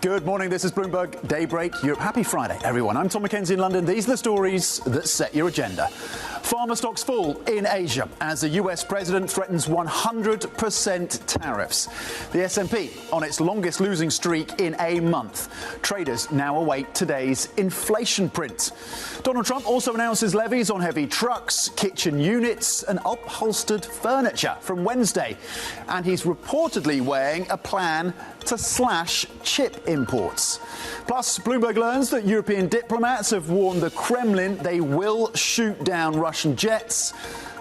Good morning, this is Bloomberg Daybreak Europe. Happy Friday, everyone. I'm Tom McKenzie in London. These are the stories that set your agenda. Pharma stocks fall in Asia as the US president threatens 100% tariffs. The S&P on its longest losing streak in a month. Traders now await today's inflation print. Donald Trump also announces levies on heavy trucks, kitchen units and upholstered furniture from Wednesday. And he's reportedly weighing a plan to slash chip imports. Plus, Bloomberg learns that European diplomats have warned the Kremlin they will shoot down Russian jets.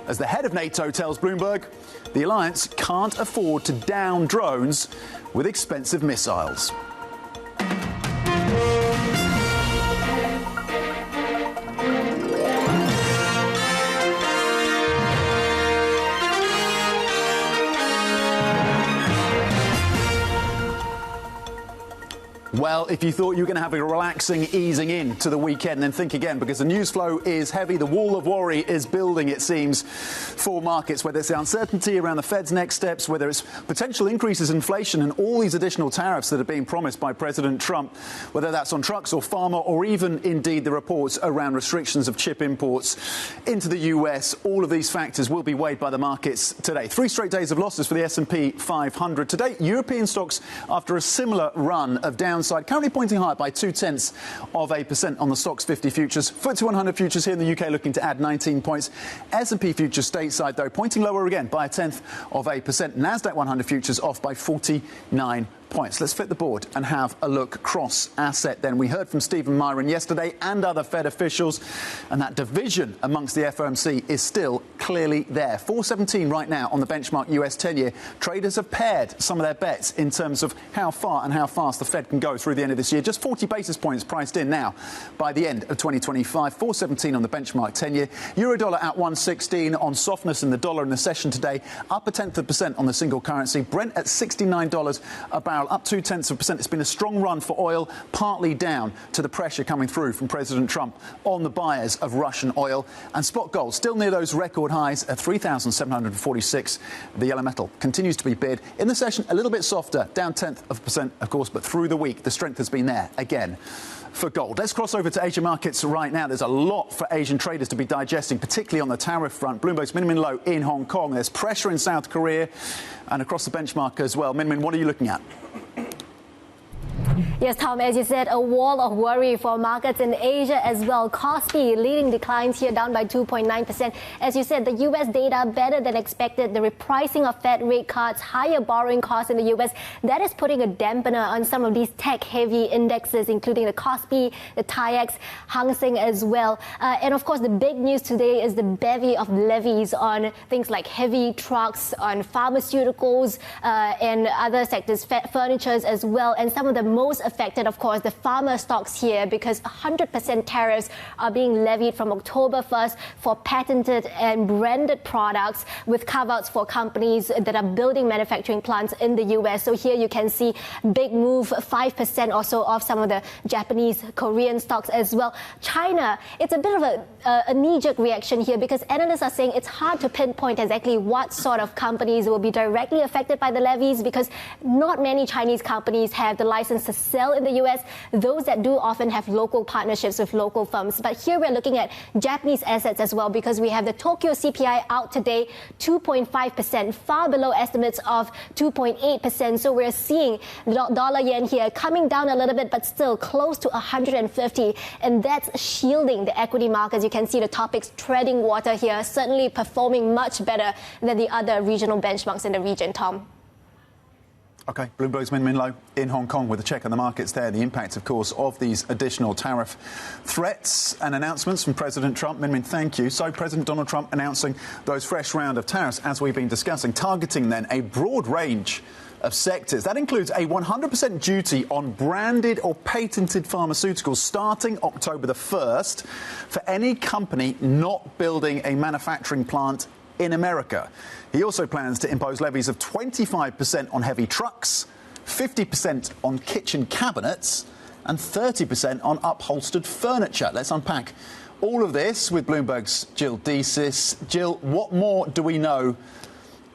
As the head of NATO tells Bloomberg, the alliance can't afford to down drones with expensive missiles. Well, if you thought you were going to have a relaxing easing in to the weekend, then think again, because the news flow is heavy. The wall of worry is building, it seems, for markets, whether it's the uncertainty around the Fed's next steps, whether it's potential increases in inflation and all these additional tariffs that are being promised by President Trump, whether that's on trucks or pharma or even, indeed, the reports around restrictions of chip imports into the US. All of these factors will be weighed by the markets today. 3 straight days of losses for the S&P 500. Today, European stocks, after a similar run of downside, currently pointing higher by 0.2% on the Stocks 50 futures. FTSE 100 futures here in the UK looking to add 19 points. S&P futures stateside, though, pointing lower again by 0.1%. Nasdaq 100 futures off by 49 points. Let's flip the board and have a look cross asset then. We heard from Stephen Miran yesterday and other Fed officials, and that division amongst the FOMC is still clearly there. 417 right now on the benchmark US 10-year. Traders have paired some of their bets in terms of how far and how fast the Fed can go through the end of this year. Just 40 basis points priced in now by the end of 2025. 417 on the benchmark 10-year. Euro-dollar at 116 on softness in the dollar in the session today. Up 0.1% on the single currency. Brent at $69 a barrel, up 0.2%. It's been a strong run for oil, partly down to the pressure coming through from President Trump on the buyers of Russian oil. And spot gold still near those record highs at 3,746. The yellow metal continues to be bid. In the session, a little bit softer, down 0.1%, of course, but through the week, the strength has been there again for gold. Let's cross over to Asian markets right now. There's a lot for Asian traders to be digesting, particularly on the tariff front. Bloomberg's Min low in Hong Kong. There's pressure in South Korea and across the benchmark as well. Min, what are you looking at? Yes, Tom, as you said, a wall of worry for markets in Asia as well. Kospi leading declines here, down by 2.9%. As you said, the U.S. data better than expected. The repricing of Fed rate cuts, higher borrowing costs in the U.S., that is putting a dampener on some of these tech-heavy indexes, including the Kospi, the TAIEX, Hang Seng as well. And, of course, the big news today is the bevy of levies on things like heavy trucks, on pharmaceuticals and other sectors, furnitures as well. And some of the most affected, of course, the pharma stocks here, because 100% tariffs are being levied from October 1st for patented and branded products, with carve-outs for companies that are building manufacturing plants in the US. So here you can see big move, 5% or so off some of the Japanese, Korean stocks as well. China, it's a bit of a knee-jerk reaction here, because analysts are saying it's hard to pinpoint exactly what sort of companies will be directly affected by the levies, because not many Chinese companies have the license to sell in the US. Those that do often have local partnerships with local firms. But here we're looking at Japanese assets as well, because we have the Tokyo CPI out today, 2.5%, far below estimates of 2.8%. So we're seeing the dollar yen here coming down a little bit, but still close to 150. And that's shielding the equity markets. You can see the topics treading water here, certainly performing much better than the other regional benchmarks in the region, Tom. OK, Bloomberg's Min low in Hong Kong with a check on the markets there. The impact, of course, of these additional tariff threats and announcements from President Trump. Min, thank you. So President Donald Trump announcing those fresh round of tariffs, as we've been discussing, targeting then a broad range of sectors. That includes a 100% duty on branded or patented pharmaceuticals starting October the 1st for any company not building a manufacturing plant in America. He also plans to impose levies of 25% on heavy trucks, 50% on kitchen cabinets, and 30% on upholstered furniture. Let's unpack all of this with Bloomberg's Jill Desis. Jill, what more do we know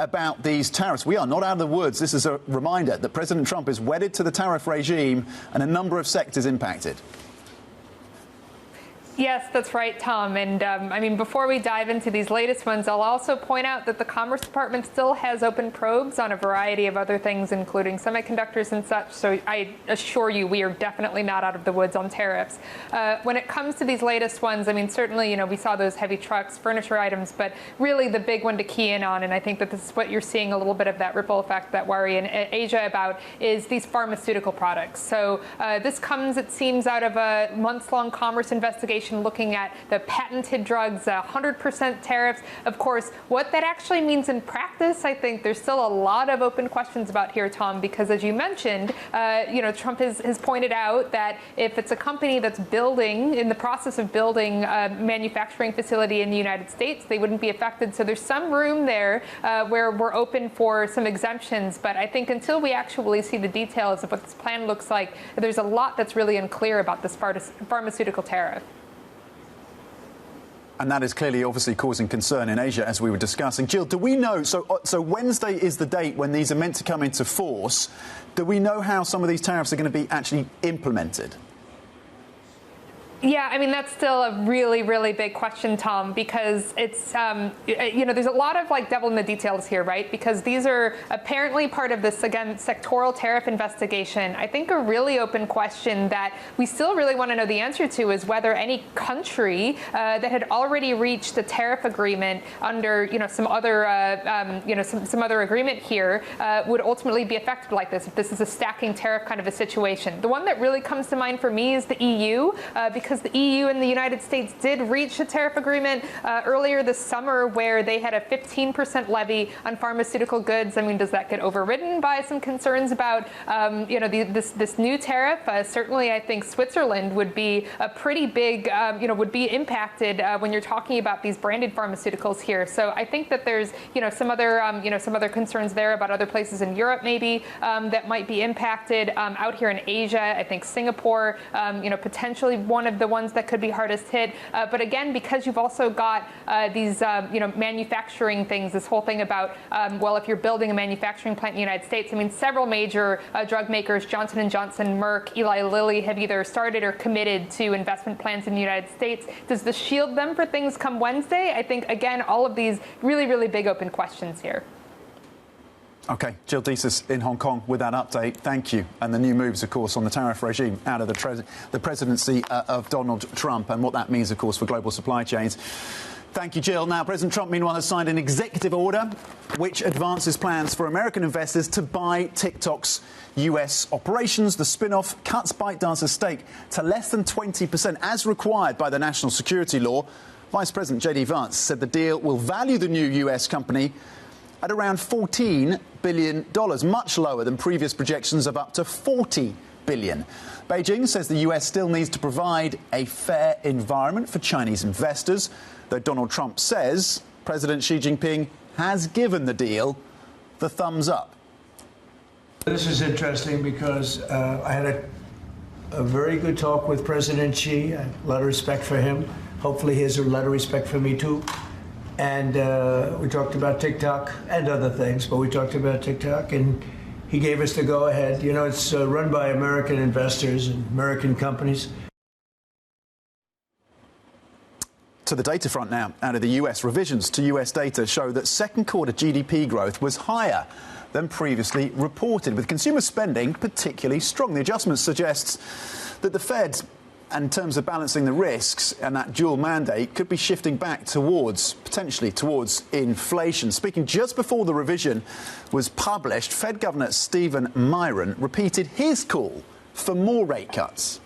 about these tariffs. We are not out of the woods. This is a reminder that President Trump is wedded to the tariff regime and a number of sectors impacted. Yes, that's right, Tom. And I mean, before we dive into these latest ones, I'll also point out that the Commerce Department still has open probes on a variety of other things, including semiconductors and such. So I assure you, we are definitely not out of the woods on tariffs. When it comes to these latest ones, I mean, certainly, we saw those heavy trucks, furniture items, but really the big one to key in on, and I think that this is what you're seeing a little bit of that ripple effect, that worry in Asia about, is these pharmaceutical products. So this comes, it seems, out of a months-long commerce investigation looking at the patented drugs, 100% tariffs. Of course, what that actually means in practice, I think there's still a lot of open questions about here, Tom, because as you mentioned, Trump has pointed out that if it's a company that's in the process of building a manufacturing facility in the United States, they wouldn't be affected. So there's some room there where we're open for some exemptions. But I think until we actually see the details of what this plan looks like, there's a lot that's really unclear about this pharmaceutical tariff. And that is clearly obviously causing concern in Asia, as we were discussing. Jill, do we know, so Wednesday is the date when these are meant to come into force. Do we know how some of these tariffs are going to be actually implemented? Yeah, I mean, that's still a really, really big question, Tom, because it's, there's a lot of devil in the details here, right? Because these are apparently part of this, again, sectoral tariff investigation. I think a really open question that we still really want to know the answer to is whether any country that had already reached a tariff agreement under, some other, some other agreement here would ultimately be affected like this, if this is a stacking tariff kind of a situation. The one that really comes to mind for me is the EU, because the EU and the United States did reach a tariff agreement earlier this summer where they had a 15% levy on pharmaceutical goods. I mean, does that get overridden by some concerns about, this new tariff? Certainly, I think Switzerland would be a pretty big, would be impacted when you're talking about these branded pharmaceuticals here. So I think that there's, some other concerns there about other places in Europe maybe that might be impacted. Out here in Asia, I think Singapore, potentially one of the ones that could be hardest hit. But again, because you've also got these, manufacturing things, this whole thing about, if you're building a manufacturing plant in the United States, I mean, several major drug makers, Johnson & Johnson, Merck, Eli Lilly, have either started or committed to investment plans in the United States. Does this shield them for things come Wednesday? I think, again, all of these really, really big open questions here. OK, Jill Deesis in Hong Kong with that update. Thank you. And the new moves, of course, on the tariff regime out of the presidency of Donald Trump and what that means, of course, for global supply chains. Thank you, Jill. Now, President Trump, meanwhile, has signed an executive order which advances plans for American investors to buy TikTok's US operations. The spin-off cuts ByteDance's stake to less than 20%, as required by the national security law. Vice President J.D. Vance said the deal will value the new US company at around $14 billion, much lower than previous projections of up to $40 billion. Beijing says the US still needs to provide a fair environment for Chinese investors, though Donald Trump says President Xi Jinping has given the deal the thumbs up. This is interesting because I had a very good talk with President Xi, a lot of respect for him. Hopefully he has a lot of respect for me, too. And we talked about TikTok and other things, but we talked about TikTok, and he gave us the go-ahead. It's run by American investors and American companies. To the data front now, out of the US. Revisions to US data show that second quarter GDP growth was higher than previously reported, with consumer spending particularly strong. The adjustment suggests that the Fed, in terms of balancing the risks and that dual mandate, could be shifting back potentially towards inflation. Speaking just before the revision was published, Fed Governor Stephen Miran repeated his call for more rate cuts.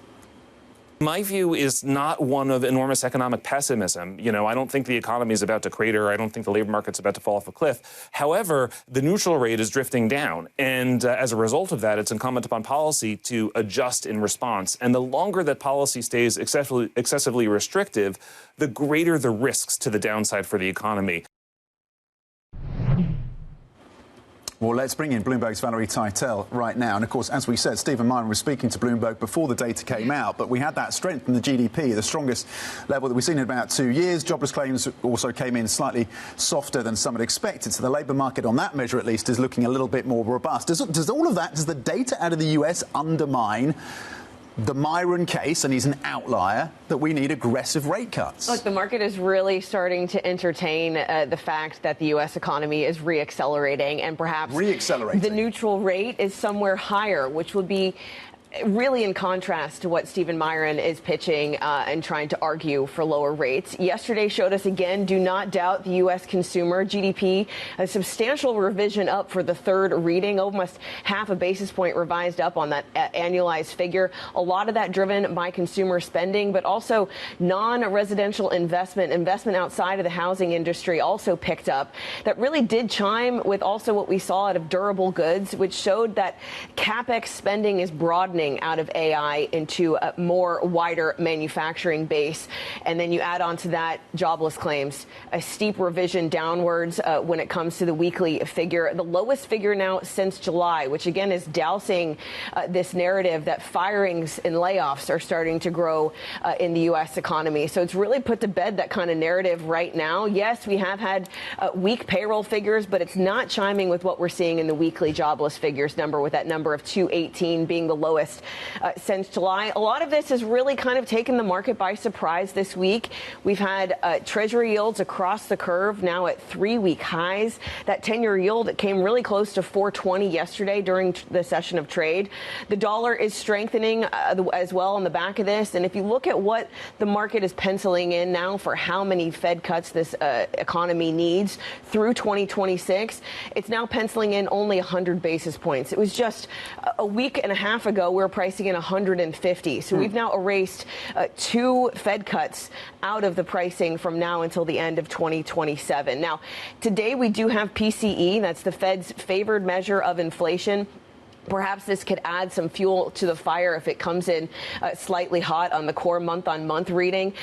My view is not one of enormous economic pessimism. I don't think the economy is about to crater. I don't think the labor market's about to fall off a cliff. However, the neutral rate is drifting down. And as a result of that, it's incumbent upon policy to adjust in response. And the longer that policy stays excessively restrictive, the greater the risks to the downside for the economy. Well, let's bring in Bloomberg's Valerie Teitel right now. And, of course, as we said, Stephen Miran was speaking to Bloomberg before the data came out, but we had that strength in the GDP, the strongest level that we've seen in about 2 years. Jobless claims also came in slightly softer than some had expected. So the labour market, on that measure at least, is looking a little bit more robust. Does all of that, does the data out of the US undermine the Miran case, and he's an outlier, that we need aggressive rate cuts? Look, the market is really starting to entertain the fact that the U.S. economy is reaccelerating, and perhaps the neutral rate is somewhere higher, which would be really in contrast to what Stephen Miran is pitching and trying to argue for lower rates. Yesterday showed us again, do not doubt the U.S. consumer. GDP, a substantial revision up for the third reading, almost half a basis point revised up on that annualized figure. A lot of that driven by consumer spending, but also non-residential investment outside of the housing industry also picked up. That really did chime with also what we saw out of durable goods, which showed that CapEx spending is broadening out of AI into a more wider manufacturing base. And then you add on to that jobless claims, a steep revision downwards when it comes to the weekly figure, the lowest figure now since July, which again is dousing this narrative that firings and layoffs are starting to grow in the U.S. economy. So it's really put to bed that kind of narrative right now. Yes, we have had weak payroll figures, but it's not chiming with what we're seeing in the weekly jobless figures number, with that number of 218 being the lowest since July. A lot of this has really kind of taken the market by surprise this week. We've had Treasury yields across the curve now at 3-week highs. That 10-year yield came really close to 420 yesterday during the session of trade. The dollar is strengthening as well on the back of this. And if you look at what the market is penciling in now for how many Fed cuts this economy needs through 2026, it's now penciling in only 100 basis points. It was just a week and a half ago we're pricing in 150. So we've now erased 2 Fed cuts out of the pricing from now until the end of 2027. Now, today we do have PCE. That's the Fed's favored measure of inflation. Perhaps this could add some fuel to the fire if it comes in slightly hot on the core month-on-month reading.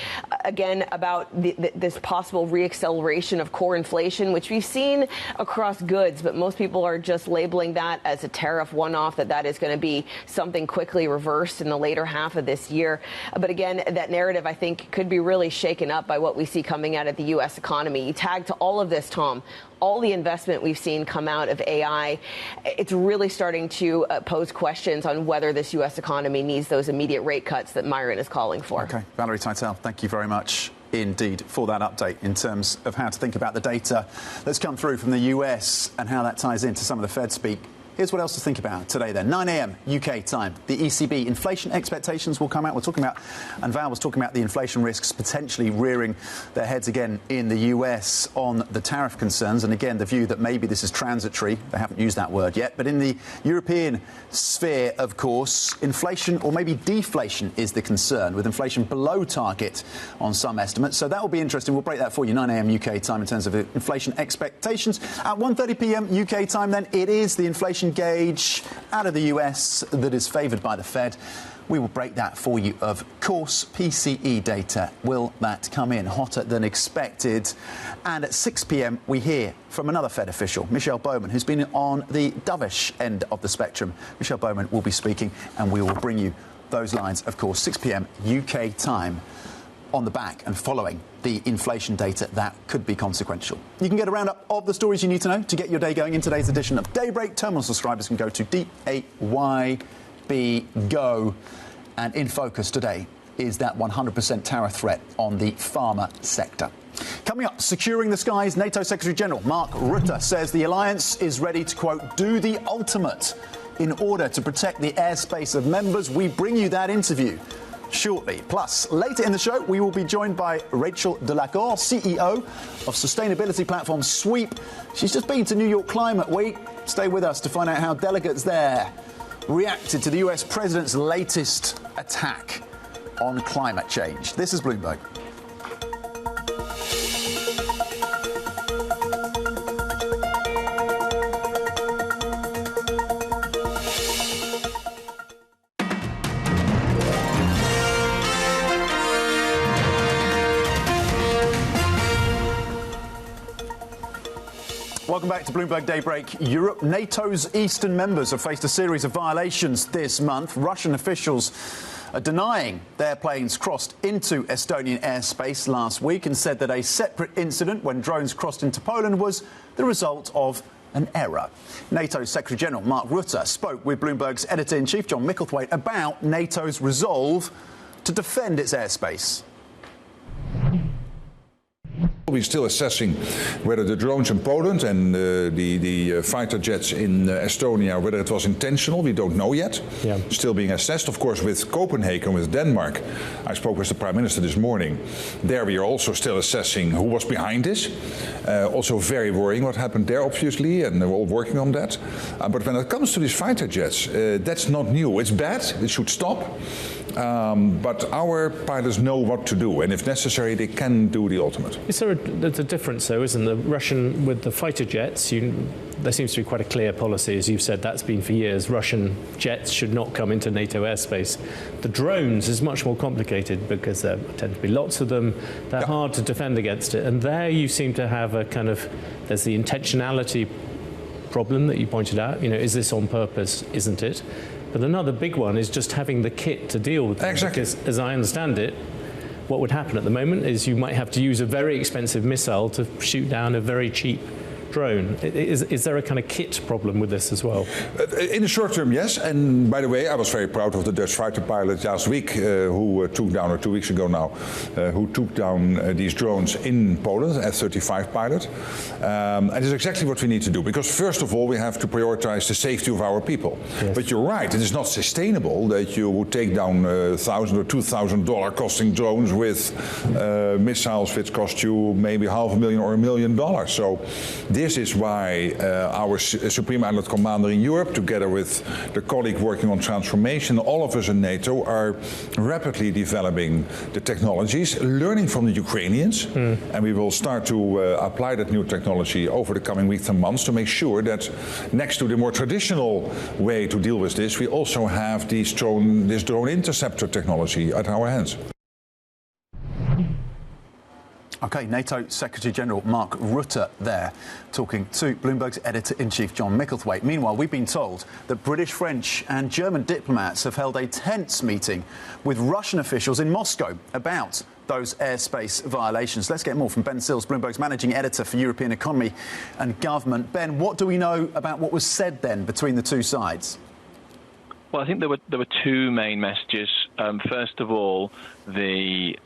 Again, about this possible reacceleration of core inflation, which we've seen across goods, but most people are just labeling that as a tariff one-off, that is going to be something quickly reversed in the later half of this year. But again, that narrative, I think, could be really shaken up by what we see coming out of the U.S. economy. You tag to all of this, Tom, all the investment we've seen come out of AI, it's really starting to pose questions on whether this U.S. economy needs those immediate rate cuts that Miran is calling for. OK. Valerie Teitel, thank you very much indeed for that update in terms of how to think about the data that's come through from the US and how that ties into some of the Fed speak. Here's what else to think about today then. 9 a.m. UK time. The ECB inflation expectations will come out. We're talking about, and Val was talking about the inflation risks potentially rearing their heads again in the US on the tariff concerns. And again, the view that maybe this is transitory. They haven't used that word yet. But in the European sphere, of course, inflation or maybe deflation is the concern, with inflation below target on some estimates. So that will be interesting. We'll break that for you 9 a.m. UK time in terms of inflation expectations. At 1:30 p.m. UK time then, it is the inflation gauge out of the US that is favoured by the Fed. We will break that for you, of course. PCE data, will that come in hotter than expected? And at 6 p.m. we hear from another Fed official, Michelle Bowman, who's been on the dovish end of the spectrum. Michelle Bowman will be speaking, and we will bring you those lines, of course, 6 p.m. UK time, on the back and following the inflation data that could be consequential. You can get a roundup of the stories you need to know to get your day going in today's edition of Daybreak. Terminal subscribers can go to DAYB Go. And in focus today is that 100% tariff threat on the pharma sector. Coming up, securing the skies, NATO Secretary General Mark Rutte says the alliance is ready to, quote, do the ultimate in order to protect the airspace of members. We bring you that interview shortly. Plus, later in the show, we will be joined by Rachel Delacour, CEO of sustainability platform Sweep. She's just been to New York Climate Week. Stay with us to find out how delegates there reacted to the US president's latest attack on climate change. This is Bloomberg. Welcome back to Bloomberg Daybreak Europe. NATO's eastern members have faced a series of violations this month. Russian officials are denying their planes crossed into Estonian airspace last week and said that a separate incident when drones crossed into Poland was the result of an error. NATO Secretary-General Mark Rutte spoke with Bloomberg's editor-in-chief John Micklethwaite about NATO's resolve to defend its airspace. We're still assessing whether the drones in Poland and the fighter jets in Estonia, whether it was intentional. We don't know yet. Yeah. Still being assessed. Of course, with Copenhagen, with Denmark, I spoke with the Prime Minister this morning. There we are also still assessing who was behind this. Also very worrying what happened there, obviously, and we're all working on that. But when it comes to these fighter jets, that's not new. It's bad. It should stop. But our pilots know what to do, and if necessary, they can do the ultimate. There's a difference, though, isn't there? Russian, with the fighter jets, there seems to be quite a clear policy, as you've said, that's been for years. Russian jets should not come into NATO airspace. The drones is much more complicated because there tend to be lots of them. They're hard to defend against it. And there you seem to have a kind of, there's the intentionality problem that you pointed out. Is this on purpose? Isn't it? But another big one is just having the kit to deal with them. Exactly. Because, as I understand it, what would happen at the moment is you might have to use a very expensive missile to shoot down a very cheap drone. Is there a kind of kit problem with this as well? In the short term, yes. And by the way, I was very proud of the Dutch fighter pilot last week who took down, or 2 weeks ago now, who took down these drones in Poland, an F-35 pilot. And it's exactly what we need to do, because first of all, we have to prioritize the safety of our people. Yes. But you're right, it is not sustainable that you would take down $1,000 or $2,000 costing drones with missiles which cost you maybe $500,000 or $1 million. So this is why our Supreme Allied Commander in Europe, together with the colleague working on transformation, all of us in NATO are rapidly developing the technologies, learning from the Ukrainians, and we will start to apply that new technology over the coming weeks and months to make sure that next to the more traditional way to deal with this, we also have this drone interceptor technology at our hands. OK, NATO Secretary-General Mark Rutte there, talking to Bloomberg's editor-in-chief John Micklethwaite. Meanwhile, we've been told that British, French and German diplomats have held a tense meeting with Russian officials in Moscow about those airspace violations. Let's get more from Ben Sills, Bloomberg's managing editor for European economy and government. Ben, what do we know about what was said then between the two sides? Well, I think there were two main messages. First of all, the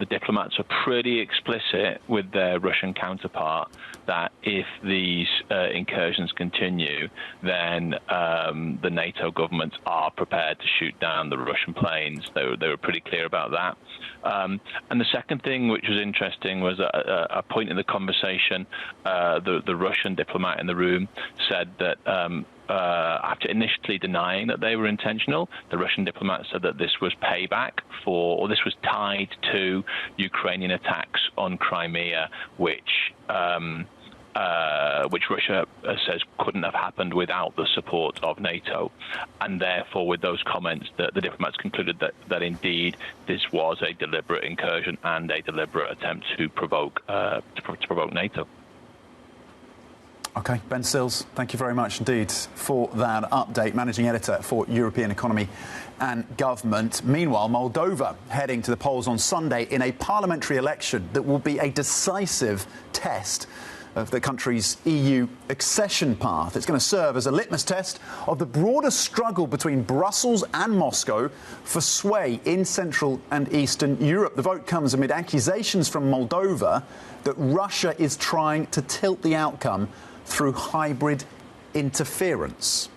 diplomats are pretty explicit with their Russian counterpart that if these incursions continue, then the NATO governments are prepared to shoot down the Russian planes. They were pretty clear about that. And the second thing, which was interesting, was a point in the conversation. The Russian diplomat in the room said that after initially denying that they were intentional, the Russian diplomat said that this was payback for, or this was tied to Ukrainian attacks on Crimea, which Russia says couldn't have happened without the support of NATO. And therefore, with those comments, the diplomats concluded that indeed this was a deliberate incursion and a deliberate attempt to provoke NATO. OK, Ben Sills, thank you very much indeed for that update. Managing editor for European economy and government. Meanwhile, Moldova heading to the polls on Sunday in a parliamentary election that will be a decisive test of the country's EU accession path. It's going to serve as a litmus test of the broader struggle between Brussels and Moscow for sway in Central and Eastern Europe. The vote comes amid accusations from Moldova that Russia is trying to tilt the outcome through hybrid interference.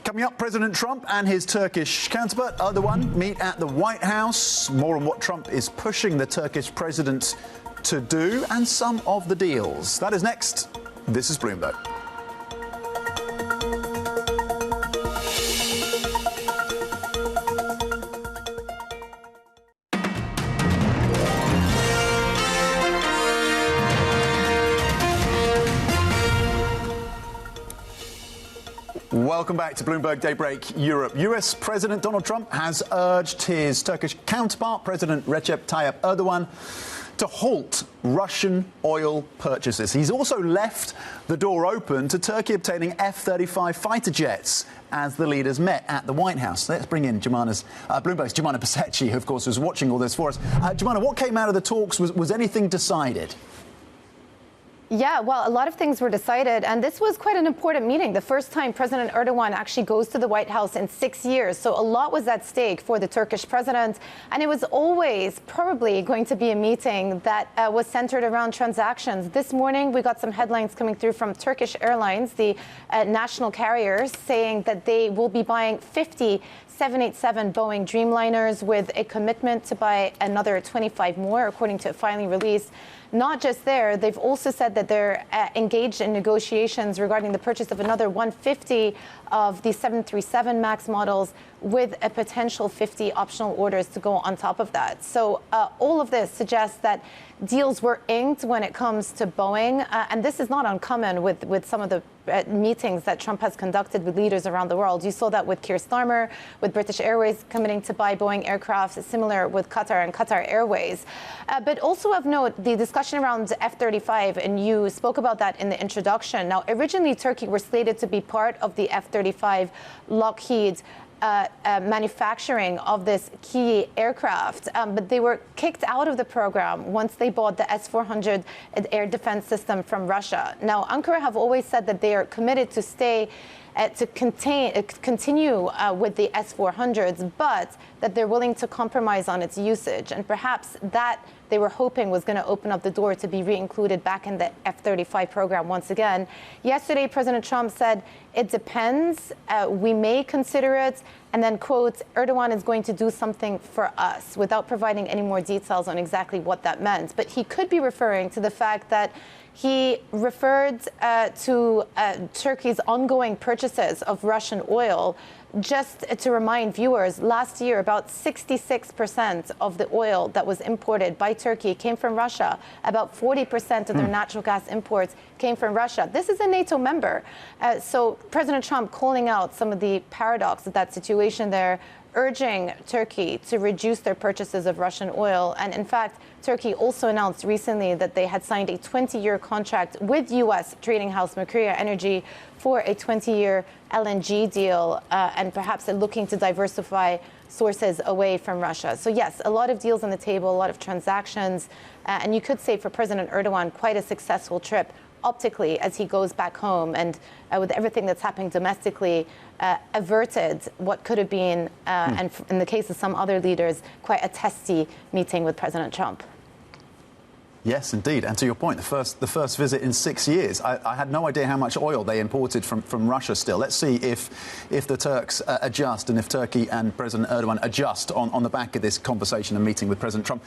Coming up, President Trump and his Turkish counterpart Erdogan meet at the White House. More on what Trump is pushing the Turkish president to do and some of the deals. That is next. This is Bloomberg. Welcome back to Bloomberg Daybreak Europe. US President Donald Trump has urged his Turkish counterpart, President Recep Tayyip Erdogan, to halt Russian oil purchases. He's also left the door open to Turkey obtaining F-35 fighter jets as the leaders met at the White House. Let's bring in Bloomberg's Jumana Pasecci, who, of course, was watching all this for us. Jumana, what came out of the talks? Was anything decided? Yeah, well, a lot of things were decided, and this was quite an important meeting. The first time President Erdogan actually goes to the White House in 6 years. So a lot was at stake for the Turkish president. And it was always probably going to be a meeting that was centered around transactions. This morning, we got some headlines coming through from Turkish Airlines, the national carriers, saying that they will be buying 50 787 Boeing Dreamliners with a commitment to buy another 25 more, according to a filing release. Not just there, they've also said that they're engaged in negotiations regarding the purchase of another 150 of the 737 MAX models, with a potential 50 optional orders to go on top of that. So all of this suggests that deals were inked when it comes to Boeing. And this is not uncommon with some of the meetings that Trump has conducted with leaders around the world. You saw that with Keir Starmer, with British Airways committing to buy Boeing aircraft, similar with Qatar and Qatar Airways. But also of note, the discussion around F-35, and you spoke about that in the introduction. Now, originally, Turkey were slated to be part of the F-35 Lockheed manufacturing of this key aircraft, but they were kicked out of the program once they bought the S-400 air defense system from Russia. Now, Ankara have always said that they are committed to stay to continue with the S-400s, but that they're willing to compromise on its usage. And perhaps that they were hoping was going to open up the door to be re-included back in the F-35 program once again. Yesterday, President Trump said, it depends. We may consider it. And then, quote, Erdogan is going to do something for us, without providing any more details on exactly what that meant. But he could be referring to the fact that he referred to Turkey's ongoing purchases of Russian oil. Just to remind viewers, last year, about 66% of the oil that was imported by Turkey came from Russia. About 40% of their natural gas imports came from Russia. This is a NATO member. So President Trump calling out some of the paradox of that situation there, urging Turkey to reduce their purchases of Russian oil. And in fact, Turkey also announced recently that they had signed a 20-year contract with U.S. trading house Mercuria Energy for a 20-year LNG deal, and perhaps looking to diversify sources away from Russia. So yes, a lot of deals on the table, a lot of transactions, and you could say for President Erdogan, quite a successful trip optically as he goes back home, and with everything that's happening domestically, averted what could have been, and in the case of some other leaders, quite a testy meeting with President Trump. Yes, indeed. And to your point, the first visit in 6 years. I had no idea how much oil they imported from Russia still. Let's see if the Turks adjust, and if Turkey and President Erdogan adjust on the back of this conversation and meeting with President Trump.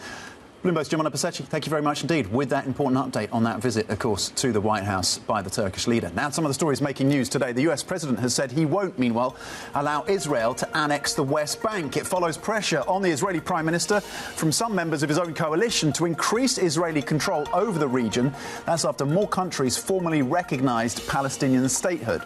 Bloomberg's Jumana Pasecci, thank you very much indeed with that important update on that visit, of course, to the White House by the Turkish leader. Now, some of the stories making news today. The US president has said he won't, meanwhile, allow Israel to annex the West Bank. It follows pressure on the Israeli Prime Minister from some members of his own coalition to increase Israeli control over the region. That's after more countries formally recognized Palestinian statehood.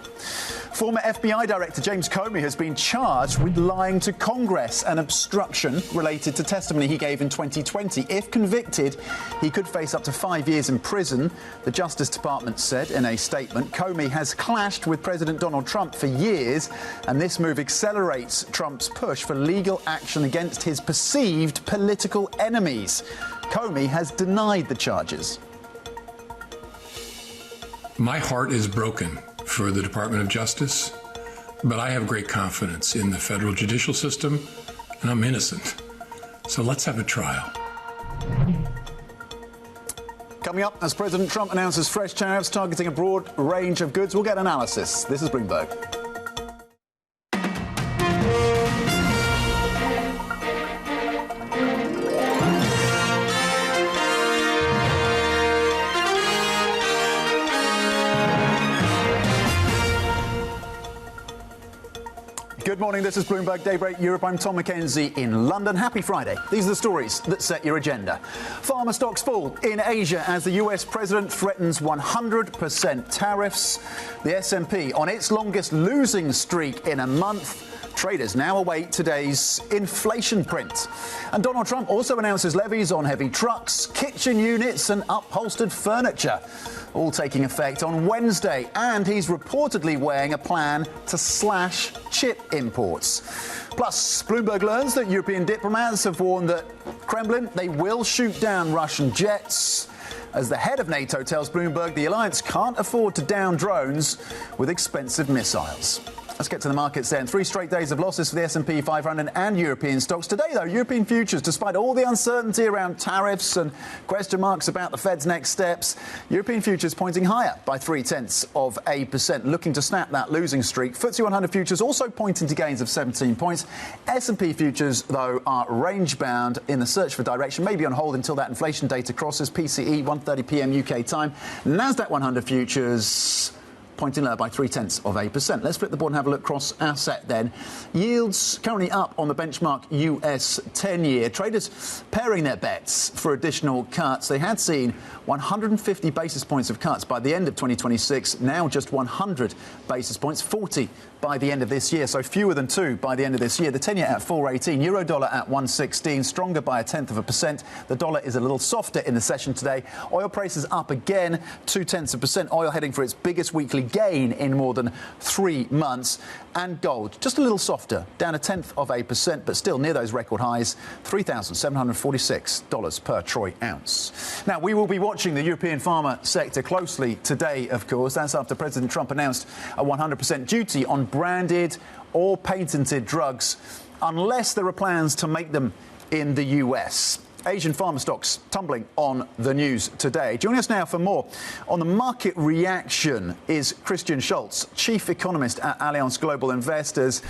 Former FBI Director James Comey has been charged with lying to Congress and obstruction related to testimony he gave in 2020. If convicted, he could face up to 5 years in prison, the Justice Department said in a statement. Comey has clashed with President Donald Trump for years, and this move accelerates Trump's push for legal action against his perceived political enemies. Comey has denied the charges. My heart is broken for the Department of Justice, but I have great confidence in the federal judicial system, and I'm innocent. So let's have a trial. Coming up, as President Trump announces fresh tariffs targeting a broad range of goods, we'll get analysis. This is Bloomberg. Good morning, this is Bloomberg Daybreak Europe. I'm Tom McKenzie in London. Happy Friday. These are the stories that set your agenda. Pharma stocks fall in Asia as the US president threatens 100% tariffs. The S&P on its longest losing streak in a month. Traders now await today's inflation print. And Donald Trump also announces levies on heavy trucks, kitchen units and upholstered furniture, all taking effect on Wednesday. And he's reportedly weighing a plan to slash chip imports. Plus, Bloomberg learns that European diplomats have warned that Kremlin, they will shoot down Russian jets. As the head of NATO tells Bloomberg, the alliance can't afford to down drones with expensive missiles. Let's get to the markets then. 3 straight days of losses for the S&P 500 and European stocks. Today, though, European futures, despite all the uncertainty around tariffs and question marks about the Fed's next steps, European futures pointing higher by 0.3%, looking to snap that losing streak. FTSE 100 futures also pointing to gains of 17 points. S&P futures, though, are range-bound in the search for direction, maybe on hold until that inflation data crosses. PCE, 1:30 p.m. UK time. NASDAQ 100 futures pointing lower by 0.3%. Let's flip the board and have a look across asset then. Yields currently up on the benchmark US 10-year. Traders pairing their bets for additional cuts. They had seen 150 basis points of cuts by the end of 2026. Now just 100 basis points, 40 by the end of this year, so fewer than 2 by the end of this year. The 10-year at 4.18, euro-dollar at 1.16, stronger by 0.1%. The dollar is a little softer in the session today. Oil prices up again, 0.2%. Oil heading for its biggest weekly gain in more than 3 months. And gold, just a little softer, down 0.1%, but still near those record highs, $3,746 per troy ounce. Now, we will be watching the European pharma sector closely today, of course. That's after President Trump announced a 100% duty on branded or patented drugs, unless there are plans to make them in the US. Asian pharma stocks tumbling on the news today. Joining us now for more on the market reaction is Christian Schulz, Chief Economist at Allianz Global Investors.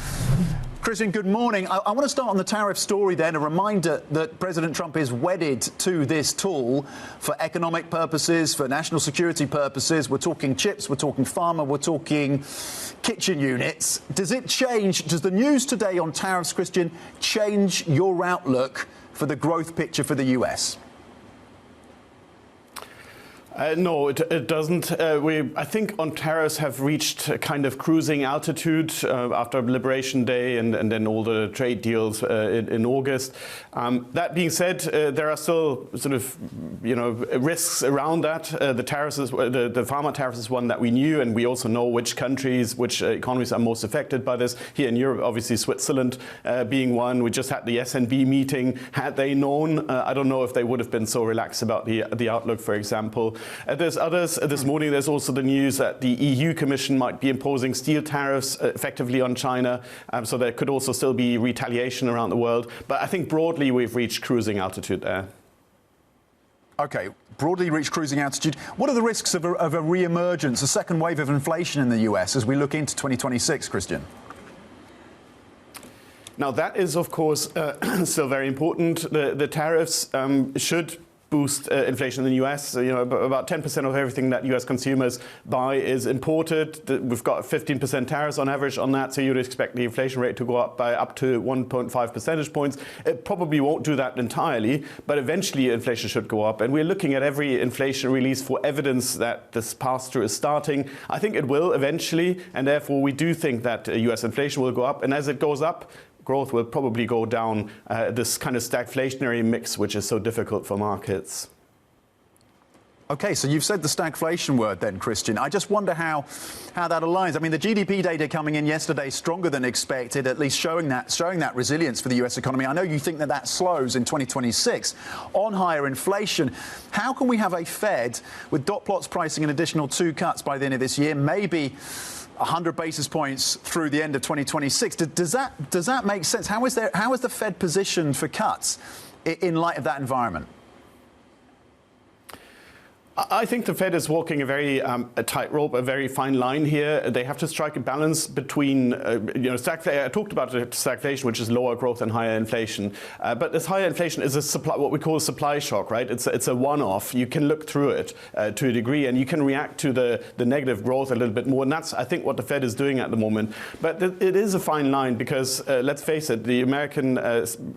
Christian, good morning. I want to start on the tariff story then, a reminder that President Trump is wedded to this tool for economic purposes, for national security purposes. We're talking chips, we're talking pharma, we're talking kitchen units. Does it change, does the news today on tariffs, Christian, change your outlook for the growth picture for the US? No, it doesn't. I think on tariffs have reached a kind of cruising altitude after Liberation Day and then all the trade deals in August. That being said, there are still sort of risks around that. The tariffs is the pharma tariffs is one that we knew, and we also know which countries, which economies are most affected by this. Here in Europe, obviously Switzerland being one. We just had the SNB meeting. Had they known, I don't know if they would have been so relaxed about the outlook, for example. There's others. This morning, there's also the news that the EU Commission might be imposing steel tariffs effectively on China. So there could also still be retaliation around the world. But I think broadly, we've reached cruising altitude there. OK, broadly reached cruising altitude. What are the risks of a re-emergence, a second wave of inflation in the US as we look into 2026, Christian? Now, that is, of course, still very important. The tariffs should boost inflation in the US. About 10% of everything that US consumers buy is imported. We've got 15% tariffs on average on that, so you'd expect the inflation rate to go up by up to 1.5 percentage points. It probably won't do that entirely, but eventually inflation should go up. And we're looking at every inflation release for evidence that this pass-through is starting. I think it will eventually, and therefore we do think that US inflation will go up. And as it goes up, growth will probably go down, this kind of stagflationary mix, which is so difficult for markets. OK, so you've said the stagflation word then, Christian. I just wonder how that aligns. I mean, the GDP data coming in yesterday stronger than expected, at least showing that resilience for the US economy. I know you think that slows in 2026 on higher inflation. How can we have a Fed with dot plots pricing an additional 2 cuts by the end of this year, maybe 100 basis points through the end of 2026. Does that make sense? How is the Fed positioned for cuts in light of that environment? I think the Fed is walking a very a tightrope, a very fine line here. They have to strike a balance between, stagflation. I talked about stagflation, which is lower growth and higher inflation. But this higher inflation is what we call a supply shock, right? It's a one-off. You can look through it to a degree, and you can react to the negative growth a little bit more. And that's, I think, what the Fed is doing at the moment. But it is a fine line because, let's face it, the American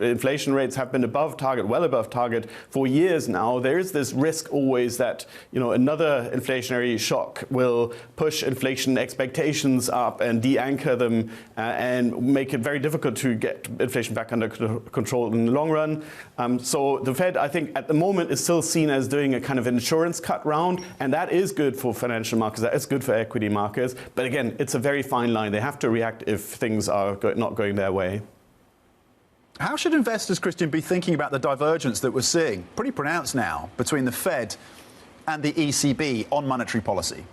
inflation rates have been above target, well above target for years now. There is this risk always that another inflationary shock will push inflation expectations up and de-anchor them and make it very difficult to get inflation back under control in the long run. So the Fed, I think, at the moment is still seen as doing a kind of insurance cut round, and that is good for financial markets, that is good for equity markets. But again, it's a very fine line. They have to react if things are not going their way. How should investors, Christian, be thinking about the divergence that we're seeing, pretty pronounced now, between the Fed and the ECB on monetary policy?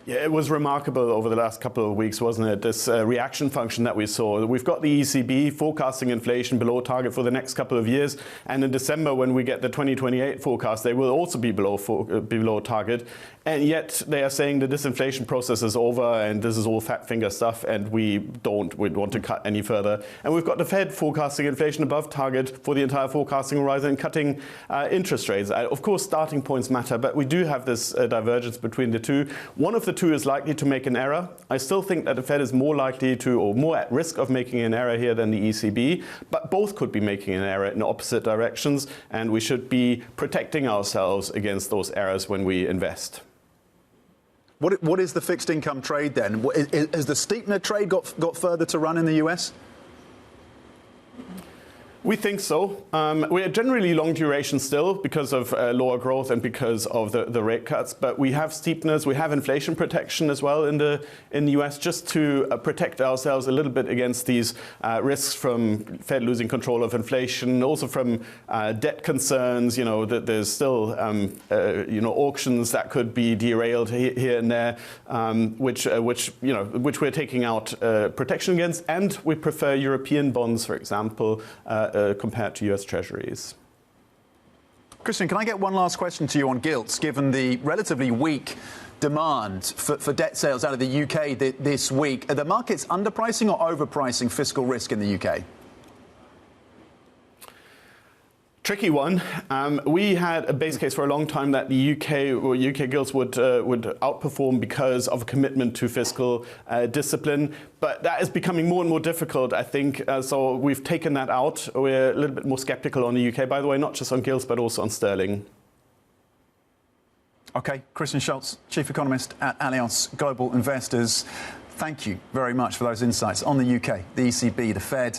Yeah, it was remarkable over the last couple of weeks, wasn't it? This reaction function that we saw. We've got the ECB forecasting inflation below target for the next couple of years. And in December, when we get the 2028 forecast, they will also be below target. And yet they are saying the disinflation process is over and this is all fat finger stuff and we want to cut any further. And we've got the Fed forecasting inflation above target for the entire forecasting horizon and cutting interest rates. Of course, starting points matter, but we do have this divergence between the two. One of the two is likely to make an error. I still think that the Fed is more likely to, or more at risk of making an error here than the ECB, but both could be making an error in opposite directions, and we should be protecting ourselves against those errors when we invest. What is the fixed income trade then? Has the steepener trade got further to run in the US? We think so. We are generally long duration still because of lower growth and because of the rate cuts. But we have steepness, we have inflation protection as well in the US, just to protect ourselves a little bit against these risks from Fed losing control of inflation, also from debt concerns. That there's still auctions that could be derailed here and there, which we're taking out protection against. And we prefer European bonds, for example, compared to US Treasuries. Christian, can I get one last question to you on gilts, given the relatively weak demand for debt sales out of the UK this week? Are the markets underpricing or overpricing fiscal risk in the UK? Tricky one. We had a base case for a long time that the UK gilts would outperform because of a commitment to fiscal discipline, but that is becoming more and more difficult, I think. So we've taken that out. We're a little bit more skeptical on the UK, by the way, not just on gilts, but also on sterling. Okay, Christian Schulz, Chief Economist at Allianz Global Investors. Thank you very much for those insights on the UK, the ECB, the Fed,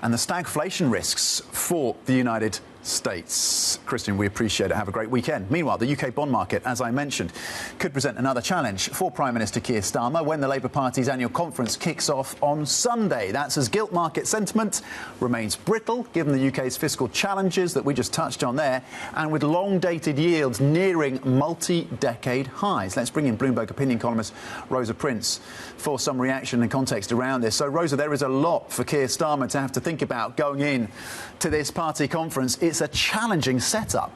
and the stagflation risks for the United States. Christian, we appreciate it. Have a great weekend. Meanwhile, the UK bond market, as I mentioned, could present another challenge for Prime Minister Keir Starmer when the Labour Party's annual conference kicks off on Sunday. That's as gilt market sentiment remains brittle, given the UK's fiscal challenges that we just touched on there, and with long-dated yields nearing multi-decade highs. Let's bring in Bloomberg opinion columnist Rosa Prince for some reaction and context around this. So, Rosa, there is a lot for Keir Starmer to have to think about going in to this party conference. It's a challenging setup.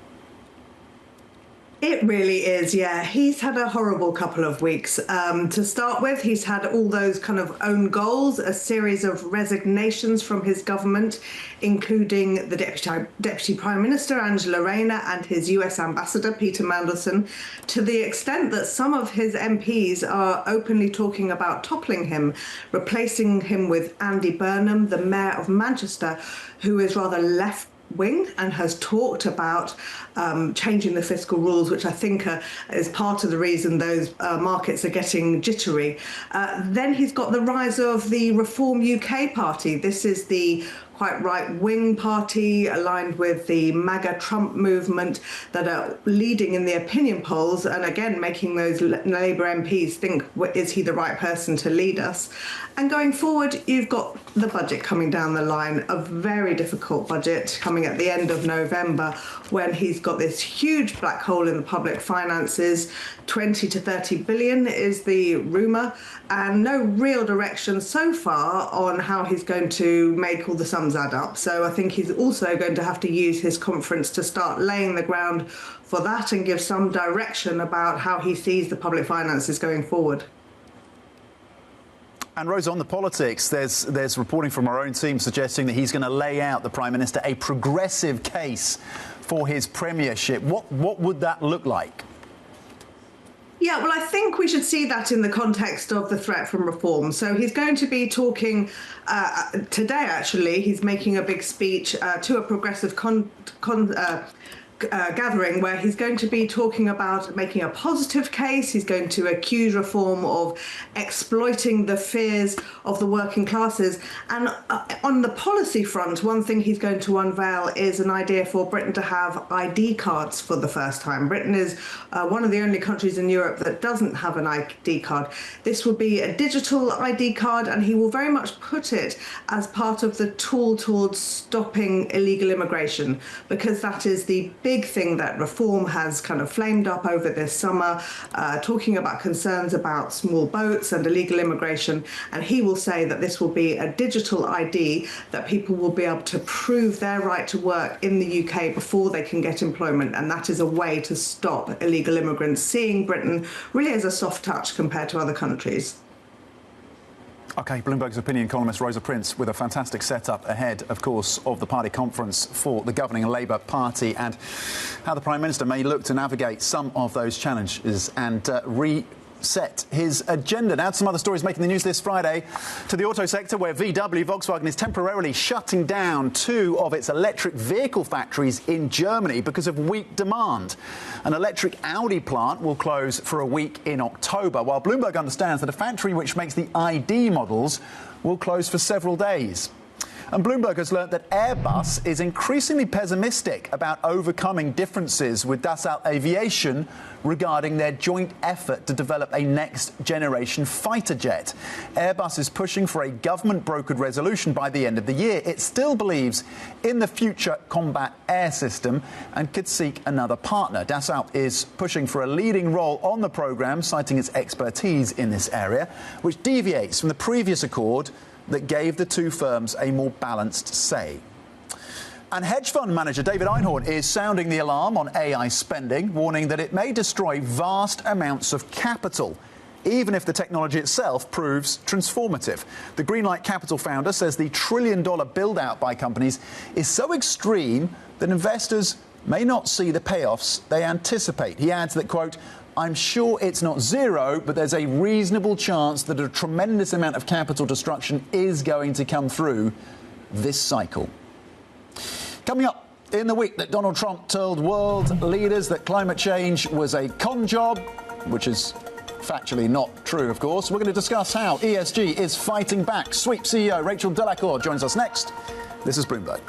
It really is, yeah. He's had a horrible couple of weeks. To start with, he's had all those kind of own goals, a series of resignations from his government, including the Deputy Prime Minister, Angela Rayner, and his US Ambassador, Peter Mandelson, to the extent that some of his MPs are openly talking about toppling him, replacing him with Andy Burnham, the Mayor of Manchester, who is rather left-wing and has talked about changing the fiscal rules, which I think is part of the reason those markets are getting jittery. Then he's got the rise of the Reform UK party. This is the quite right-wing party aligned with the MAGA Trump movement that are leading in the opinion polls and again making those Labour MPs think, is he the right person to lead us? And going forward, you've got the budget coming down the line, a very difficult budget coming at the end of November when he's got this huge black hole in the public finances. 20 to 30 billion is the rumour, and no real direction so far on how he's going to make all the sums add up. So I think he's also going to have to use his conference to start laying the ground for that and give some direction about how he sees the public finances going forward. And Rose, on the politics, there's reporting from our own team suggesting that he's going to lay out the Prime Minister a progressive case for his premiership. What would that look like? Yeah, well, I think we should see that in the context of the threat from reform. So he's going to be talking today, actually. He's making a big speech to a progressive gathering where he's going to be talking about making a positive case. He's going to accuse reform of exploiting the fears of the working classes. And on the policy front, one thing he's going to unveil is an idea for Britain to have ID cards for the first time. Britain is one of the only countries in Europe that doesn't have an ID card. This will be a digital ID card, and he will very much put it as part of the tool towards stopping illegal immigration, because that is the big thing that reform has kind of flamed up over this summer, talking about concerns about small boats and illegal immigration. And he will say that this will be a digital ID, that people will be able to prove their right to work in the UK before they can get employment. And that is a way to stop illegal immigrants, seeing Britain really as a soft touch compared to other countries. OK, Bloomberg's opinion columnist Rosa Prince with a fantastic setup ahead, of course, of the party conference for the governing Labour Party and how the Prime Minister may look to navigate some of those challenges and reset his agenda. Now to some other stories making the news this Friday. To the auto sector, where Volkswagen is temporarily shutting down 2 of its electric vehicle factories in Germany because of weak demand. An electric Audi plant will close for a week in October, while Bloomberg understands that a factory which makes the ID models will close for several days. And Bloomberg has learnt that Airbus is increasingly pessimistic about overcoming differences with Dassault Aviation regarding their joint effort to develop a next-generation fighter jet. Airbus is pushing for a government-brokered resolution by the end of the year. It still believes in the future combat air system and could seek another partner. Dassault is pushing for a leading role on the programme, citing its expertise in this area, which deviates from the previous accord that gave the 2 firms a more balanced say. And hedge fund manager David Einhoen is sounding the alarm on AI spending, warning that it may destroy vast amounts of capital, even if the technology itself proves transformative. The Greenlight Capital founder says the trillion-dollar build-out by companies is so extreme that investors may not see the payoffs they anticipate. He adds that, quote, "I'm sure it's not zero, but there's a reasonable chance that a tremendous amount of capital destruction is going to come through this cycle." Coming up, in the week that Donald Trump told world leaders that climate change was a con job, which is factually not true, of course, we're going to discuss how ESG is fighting back. Sweep CEO Rachel Delacour joins us next. This is Bloomberg.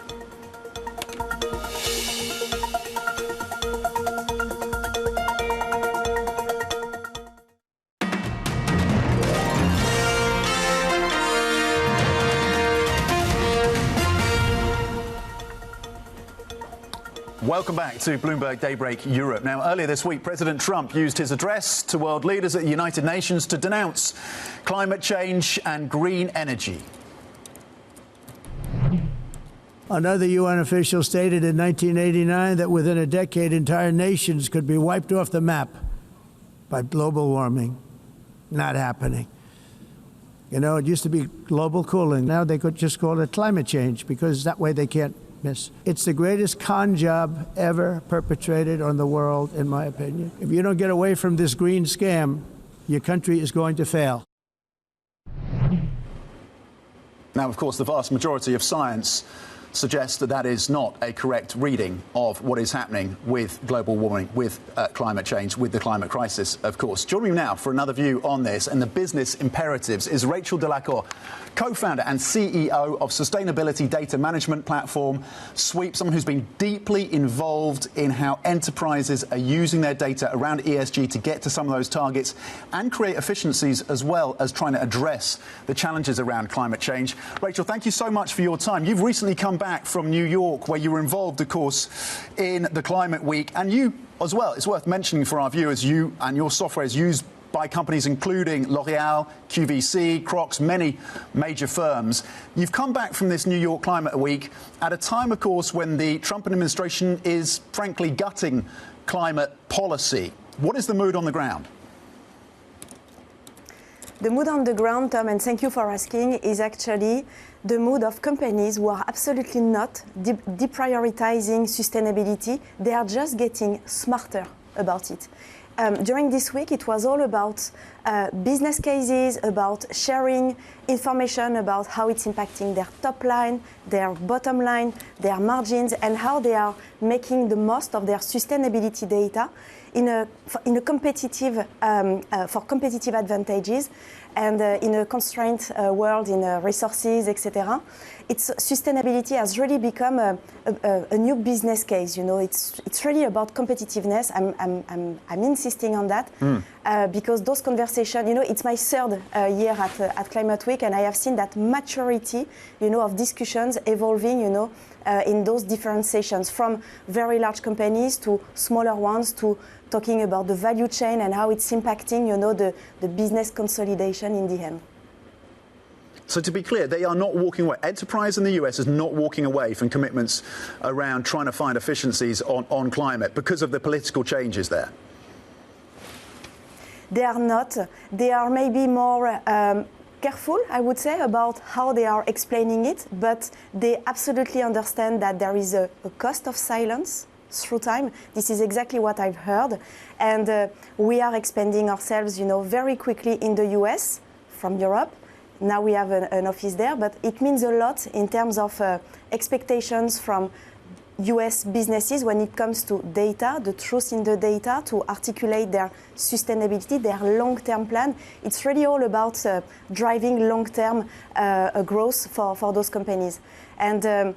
Welcome back to Bloomberg Daybreak Europe. Now, earlier this week, President Trump used his address to world leaders at the United Nations to denounce climate change and green energy. Another UN official stated in 1989 that within a decade, entire nations could be wiped off the map by global warming. Not happening. You know, it used to be global cooling. Now they could just call it climate change because that way they can't miss. It's the greatest con job ever perpetrated on the world, in my opinion. If you don't get away from this green scam, your country is going to fail. Now, of course, the vast majority of science suggests that that is not a correct reading of what is happening with global warming, with climate change, with the climate crisis, of course. Joining me now for another view on this and the business imperatives is Rachel Delacour, co-founder and CEO of sustainability data management platform Sweep, someone who's been deeply involved in how enterprises are using their data around ESG to get to some of those targets and create efficiencies, as well as trying to address the challenges around climate change. Rachel, thank you so much for your time. You've recently come back from New York, where you were involved, of course, in the Climate Week. And you, as well, it's worth mentioning for our viewers, you and your software is used by companies including L'Oreal, QVC, Crocs, many major firms. You've come back from this New York Climate Week at a time, of course, when the Trump administration is frankly gutting climate policy. What is the mood on the ground? The mood on the ground, Tom, and thank you for asking, is actually the mood of companies who are absolutely not deprioritizing sustainability. They are just getting smarter about it. during this week, it was all about business cases, about sharing information about how it's impacting their top line, their bottom line, their margins, and how they are making the most of their sustainability data in a competitive for competitive advantages, and in a constrained world in resources, etc. Sustainability has really become a new business case. You know, it's really about competitiveness. I'm insisting on that because those conversations. You know, it's my third year at Climate Week, and I have seen that maturity, you know, of discussions evolving. You know, in those different sessions, from very large companies to smaller ones, to talking about the value chain and how it's impacting, you know, the business consolidation in the end. So to be clear, they are not walking away. Enterprise in the US is not walking away from commitments around trying to find efficiencies on climate because of the political changes there. They are not. They are maybe more careful, I would say, about how they are explaining it, but they absolutely understand that there is a cost of silence through time. This is exactly what I've heard, and we are expanding ourselves, you know, very quickly in the US from Europe. Now we have an office there, but it means a lot in terms of expectations from US businesses when it comes to data, the truth in the data, to articulate their sustainability, their long-term plan. It's really all about driving long-term growth for those companies. And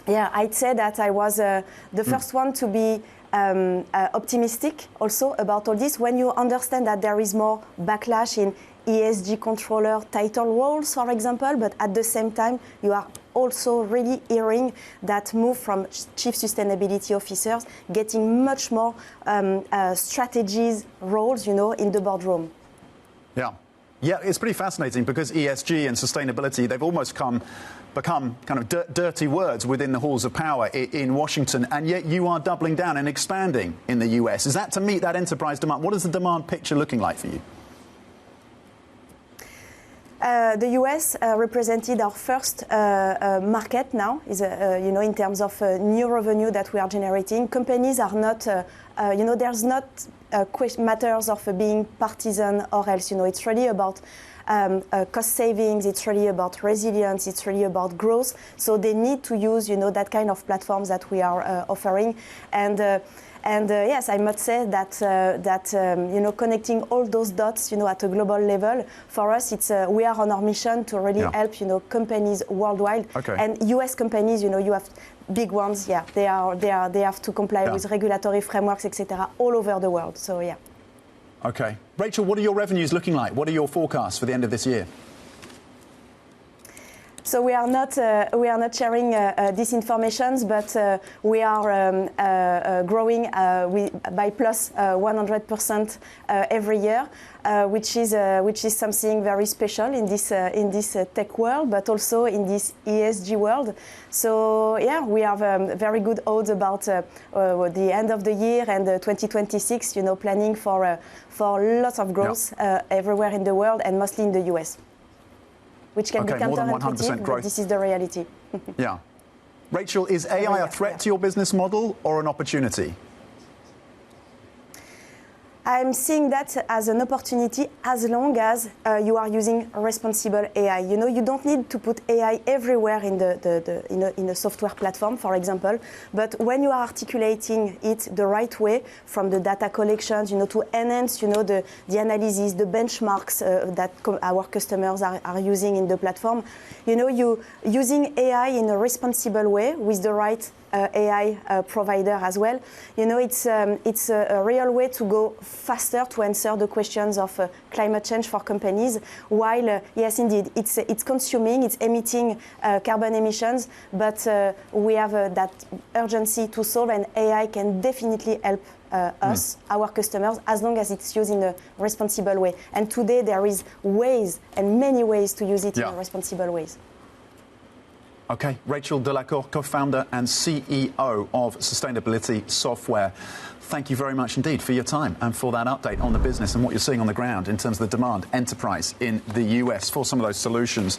yeah, I'd say that I was the first one to be optimistic also about all this. When you understand that there is more backlash in ESG controller title roles, for example, but at the same time, you are also really hearing that move from chief sustainability officers getting much more strategies roles, you know, in the boardroom. Yeah. Yeah, it's pretty fascinating because ESG and sustainability, they've almost become kind of dirty words within the halls of power in Washington, and yet you are doubling down and expanding in the US. Is that to meet that enterprise demand? What is the demand picture looking like for you? The US represented our first market now, you know, in terms of new revenue that we are generating. Companies are not, you know, there's not matters of being partisan or else. You know, it's really about cost savings. It's really about resilience. It's really about growth. So they need to use, you know, that kind of platforms that we are offering. And yes, I must say that you know, connecting all those dots, you know, at a global level, for us, it's we are on our mission to really help, you know, companies worldwide. Okay. And US companies, you know, you have big ones, yeah, they have to comply with regulatory frameworks, etc., all over the world. So yeah. Okay, Rachel, what are your revenues looking like? What are your forecasts for the end of this year? So we are not sharing this information, but we are growing by plus 100% every year, which is something very special in this tech world, but also in this ESG world. So yeah, we have very good odds about the end of the year and 2026. You know, planning for lots of growth everywhere in the world and mostly in the US. Which can be counterintuitive, but this is the reality. Yeah. Rachel, is AI a threat to your business model or an opportunity? I'm seeing that as an opportunity as long as you are using responsible AI. You know, you don't need to put AI everywhere in in a software platform, for example. But when you are articulating it the right way, from the data collections, you know, to enhance, you know, the analysis, the benchmarks that our customers are using in the platform, you know, you using AI in a responsible way with the right AI provider as well. You know, it's a real way to go faster to answer the questions of climate change for companies. While yes, indeed, it's consuming, it's emitting carbon emissions, but we have that urgency to solve, and AI can definitely help us, our customers, as long as it's used in a responsible way. And today there is ways and many ways to use it in a responsible ways. Okay, Rachel Delacour, co-founder and CEO of Sustainability Software. Thank you very much indeed for your time and for that update on the business and what you're seeing on the ground in terms of the demand enterprise in the US for some of those solutions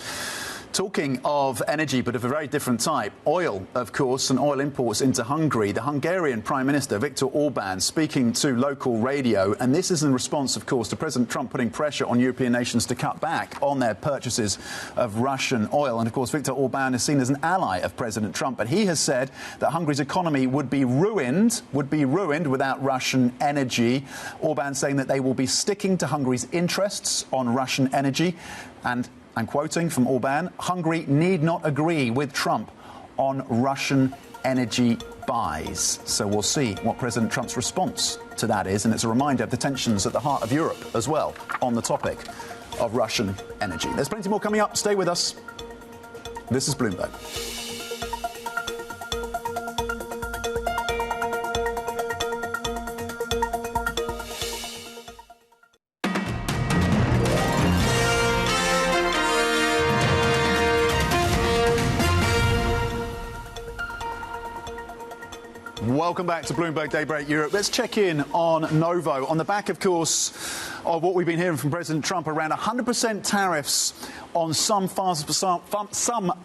Talking of energy, but of a very different type, oil, of course, and oil imports into Hungary. The Hungarian Prime Minister, Viktor Orban, speaking to local radio, and this is in response, of course, to President Trump putting pressure on European nations to cut back on their purchases of Russian oil. And, of course, Viktor Orban is seen as an ally of President Trump, but he has said that Hungary's economy would be ruined without Russian energy. Orban saying that they will be sticking to Hungary's interests on Russian energy. And I'm quoting from Orban, Hungary need not agree with Trump on Russian energy buys. So we'll see what President Trump's response to that is. And it's a reminder of the tensions at the heart of Europe as well on the topic of Russian energy. There's plenty more coming up. Stay with us. This is Bloomberg. Welcome back to Bloomberg Daybreak Europe. Let's check in on Novo. On the back, of course, of what we've been hearing from President Trump, around 100% tariffs on some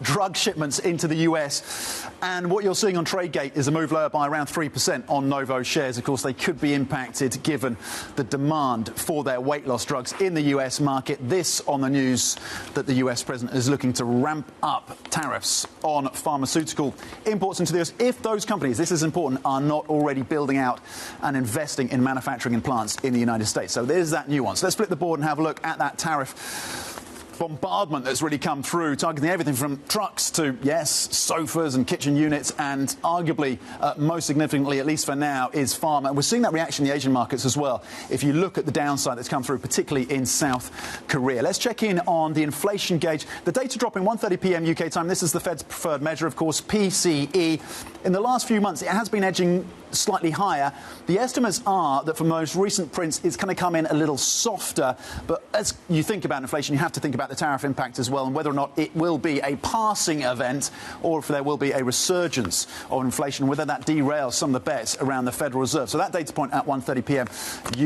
drug shipments into the US. And what you're seeing on TradeGate is a move lower by around 3% on Novo shares. Of course, they could be impacted given the demand for their weight loss drugs in the US market. This on the news that the US president is looking to ramp up tariffs on pharmaceutical imports into the US. If those companies, this is important, are not already building out and investing in manufacturing and plants in the United States. So there's that nuance. Let's flip the board and have a look at that tariff bombardment that's really come through, targeting everything from trucks to, yes, sofas and kitchen units, and arguably, most significantly, at least for now, is pharma. And we're seeing that reaction in the Asian markets as well, if you look at the downside that's come through, particularly in South Korea. Let's check in on the inflation gauge. The data dropping 1:30 p.m. UK time. This is the Fed's preferred measure, of course, PCE. In the last few months, it has been edging slightly higher. The estimates are that for most recent prints, it's going to come in a little softer. But as you think about inflation, you have to think about the tariff impact as well, and whether or not it will be a passing event or if there will be a resurgence of inflation, whether that derails some of the bets around the Federal Reserve. So that data point at 1:30 p.m.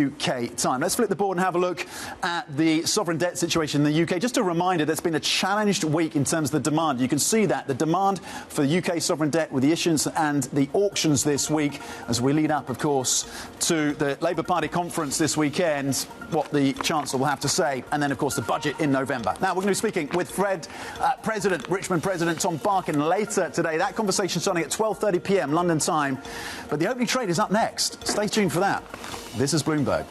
UK time. Let's flip the board and have a look at the sovereign debt situation in the UK. Just a reminder, there's been a challenged week in terms of the demand. You can see that the demand for the UK sovereign debt with the issuance and the auctions this week, as we lead up, of course, to the Labour Party conference this weekend, what the Chancellor will have to say, and then, of course, the budget in November. Now, we're going to be speaking with Richmond President Tom Barkin later today. That conversation starting at 12:30 p.m. London time. But the opening trade is up next. Stay tuned for that. This is Bloomberg.